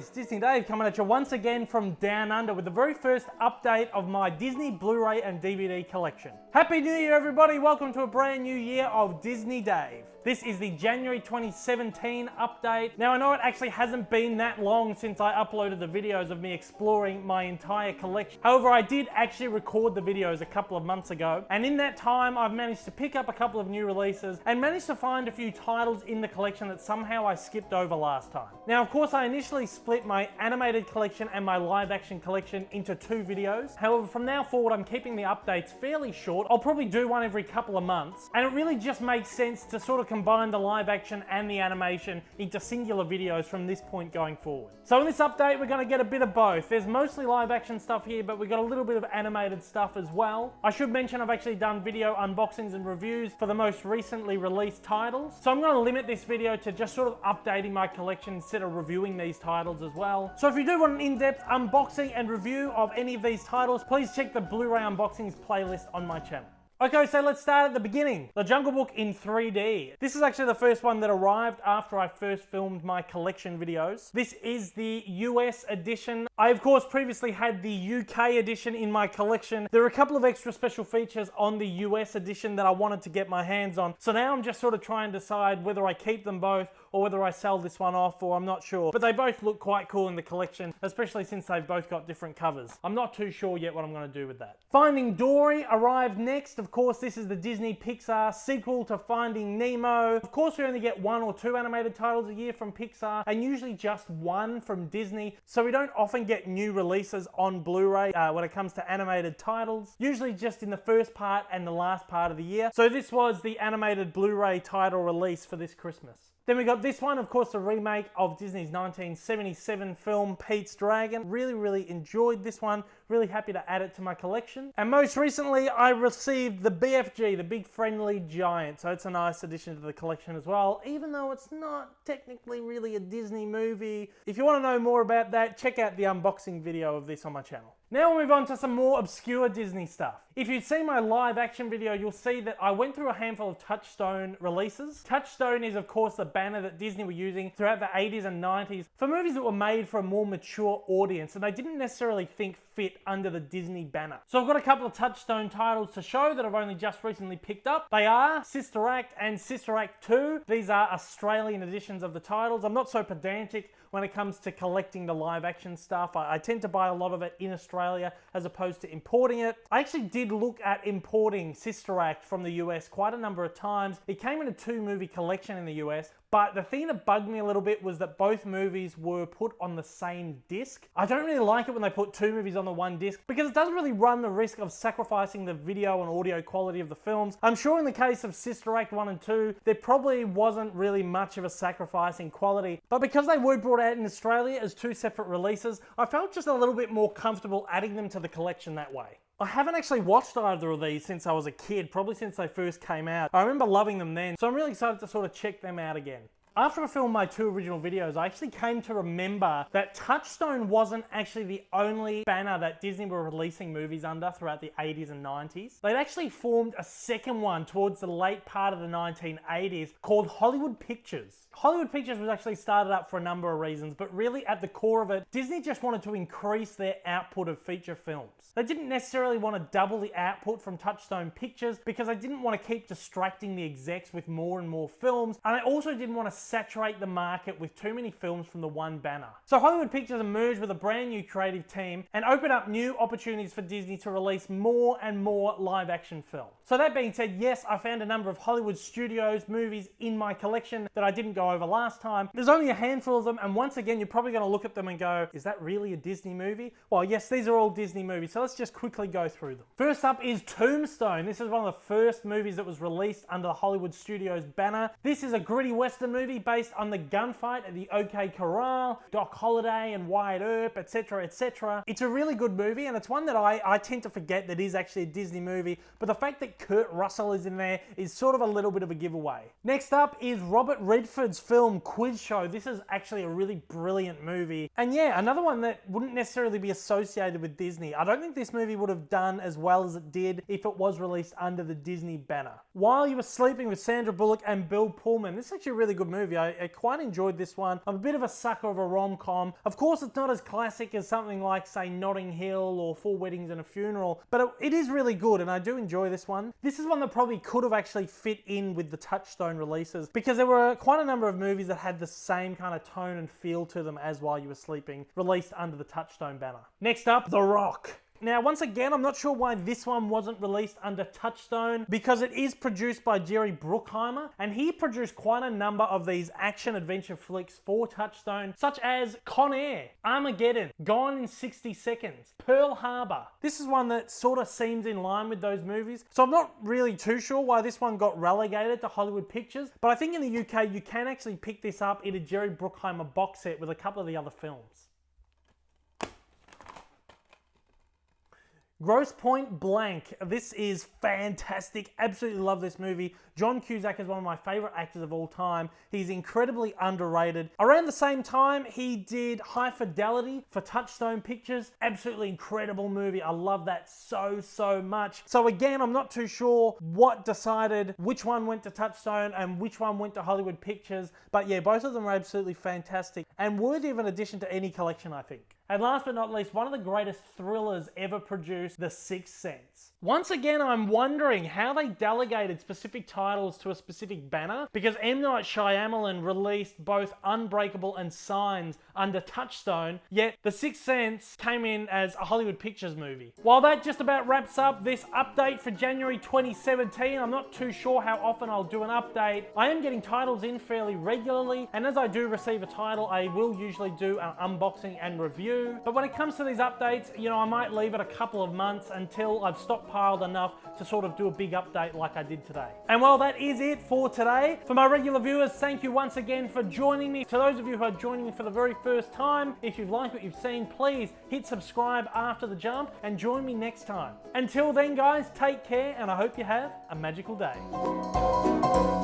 boys, Disney Dave coming at you once again from Down Under with the very first update of my Disney Blu-ray and DVD collection. Happy New Year everybody, welcome to a brand new year of Disney Dave. This is the January 2017 update. Now I know it actually hasn't been that long since I uploaded the videos of me exploring my entire collection. However, I did actually record the videos a couple of months ago, and in that time I've managed to pick up a couple of new releases and managed to find a few titles in the collection that somehow I skipped over last time. Now of course I initially split my animated collection and my live action collection into two videos. However, from now forward I'm keeping the updates fairly short. I'll probably do one every couple of months, and it really just makes sense to sort of combine the live action and the animation into singular videos from this point going forward. So in this update we're going to get a bit of both. There's mostly live action stuff here, but we've got a little bit of animated stuff as well. I should mention I've actually done video unboxings and reviews for the most recently released titles, so I'm going to limit this video to just sort of updating my collection instead of reviewing these titles as well. So if you do want an in-depth unboxing and review of any of these titles, please check the Blu-ray unboxings playlist on my channel. Okay, so let's start at the beginning. The Jungle Book in 3D. This is actually the first one that arrived after I first filmed my collection videos. This is the US edition. I of course previously had the UK edition in my collection. There are a couple of extra special features on the US edition that I wanted to get my hands on. So now I'm just sort of trying to decide whether I keep them both or whether I sell this one off, or I'm not sure. But they both look quite cool in the collection, especially since they've both got different covers. I'm not too sure yet what I'm going to do with that. Finding Dory arrived next. Of course, this is the Disney Pixar sequel to Finding Nemo. Of course, we only get 1 or 2 animated titles a year from Pixar, and usually just 1 from Disney, so we don't often get new releases on Blu-ray when it comes to animated titles, usually just in the first part and the last part of the year. So this was the animated Blu-ray title release for this Christmas. Then we got this one, of course, a remake of Disney's 1977 film Pete's Dragon. Really enjoyed this one. Really happy to add it to my collection. And most recently, I received the BFG, the Big Friendly Giant. So it's a nice addition to the collection as well, even though it's not technically really a Disney movie. If you want to know more about that, check out the unboxing video of this on my channel. Now we'll move on to some more obscure Disney stuff. If you've seen my live action video, you'll see that I went through a handful of Touchstone releases. Touchstone is of course the banner that Disney were using throughout the 80s and 90s for movies that were made for a more mature audience, and they didn't necessarily think fit under the Disney banner. So I've got a couple of Touchstone titles to show that I've only just recently picked up. They are Sister Act and Sister Act 2. These are Australian editions of the titles. I'm not so pedantic when it comes to collecting the live action stuff. I tend to buy a lot of it in Australia as opposed to importing it. I actually did look at importing Sister Act from the US quite a number of times. It came in a 2-movie collection in the US, but the thing that bugged me a little bit was that both movies were put on the same disc. I don't really like it when they put 2 movies on the one disc because it doesn't really run the risk of sacrificing the video and audio quality of the films. I'm sure in the case of Sister Act 1 and 2, there probably wasn't really much of a sacrifice in quality, but because they were brought out in Australia as 2 separate releases, I felt just a little bit more comfortable adding them to the collection that way. I haven't actually watched either of these since I was a kid, probably since they first came out. I remember loving them then, so I'm really excited to sort of check them out again. After I filmed my 2 original videos, I actually came to remember that Touchstone wasn't actually the only banner that Disney were releasing movies under throughout the 80s and 90s. They'd actually formed a second one towards the late part of the 1980s called Hollywood Pictures. Hollywood Pictures was actually started up for a number of reasons, but really at the core of it, Disney just wanted to increase their output of feature films. They didn't necessarily want to double the output from Touchstone Pictures because they didn't want to keep distracting the execs with more and more films, and they also didn't want to saturate the market with too many films from the one banner. So Hollywood Pictures emerged with a brand new creative team and opened up new opportunities for Disney to release more and more live action films. So that being said, yes, I found a number of Hollywood Studios movies in my collection that I didn't go over last time. There's only a handful of them, and once again you're probably going to look at them and go, is that really a Disney movie? Well yes, these are all Disney movies, so let's just quickly go through them. First up is Tombstone. This is one of the first movies that was released under the Hollywood Studios banner. This is a gritty western movie based on the gunfight at the OK Corral, Doc Holliday and Wyatt Earp, etc, etc. It's a really good movie, and it's one that I tend to forget that is actually a Disney movie, but the fact that Kurt Russell is in there is sort of a little bit of a giveaway. Next up is Robert Redford's film Quiz Show. This is actually a really brilliant movie, and yeah, another one that wouldn't necessarily be associated with Disney. I don't think this movie would have done as well as it did if it was released under the Disney banner. While You Were Sleeping with Sandra Bullock and Bill Pullman. This is actually a really good movie. I quite enjoyed this one. I'm a bit of a sucker of a rom-com. Of course, it's not as classic as something like, say, Notting Hill or Four Weddings and a Funeral, but it is really good, and I do enjoy this one. This is one that probably could have actually fit in with the Touchstone releases, because there were quite a number of movies that had the same kind of tone and feel to them as While You Were Sleeping, released under the Touchstone banner. Next up, The Rock. Now, once again, I'm not sure why this one wasn't released under Touchstone, because it is produced by Jerry Bruckheimer, and he produced quite a number of these action-adventure flicks for Touchstone, such as Con Air, Armageddon, Gone in 60 Seconds, Pearl Harbor. This is one that sort of seems in line with those movies, so I'm not really too sure why this one got relegated to Hollywood Pictures, but I think in the UK you can actually pick this up in a Jerry Bruckheimer box set with a couple of the other films. Grosse Pointe Blank. This is fantastic. Absolutely love this movie. John Cusack is one of my favorite actors of all time. He's incredibly underrated. Around the same time, he did High Fidelity for Touchstone Pictures. Absolutely incredible movie. I love that so much. So again, I'm not too sure what decided which one went to Touchstone and which one went to Hollywood Pictures. But yeah, both of them are absolutely fantastic and worthy of an addition to any collection, I think. And last but not least, one of the greatest thrillers ever produced, The Sixth Sense. Once again, I'm wondering how they delegated specific titles to a specific banner, because M. Night Shyamalan released both Unbreakable and Signs under Touchstone, yet The Sixth Sense came in as a Hollywood Pictures movie. While that just about wraps up this update for January 2017, I'm not too sure how often I'll do an update. I am getting titles in fairly regularly, and as I do receive a title, I will usually do an unboxing and review. But when it comes to these updates, you know, I might leave it a couple of months until I've stockpiled enough to sort of do a big update like I did today. And well, that is it for today. For my regular viewers, thank you once again for joining me. To those of you who are joining me for the very first time, if you've liked what you've seen, please hit subscribe after the jump and join me next time. Until then, guys, take care, and I hope you have a magical day.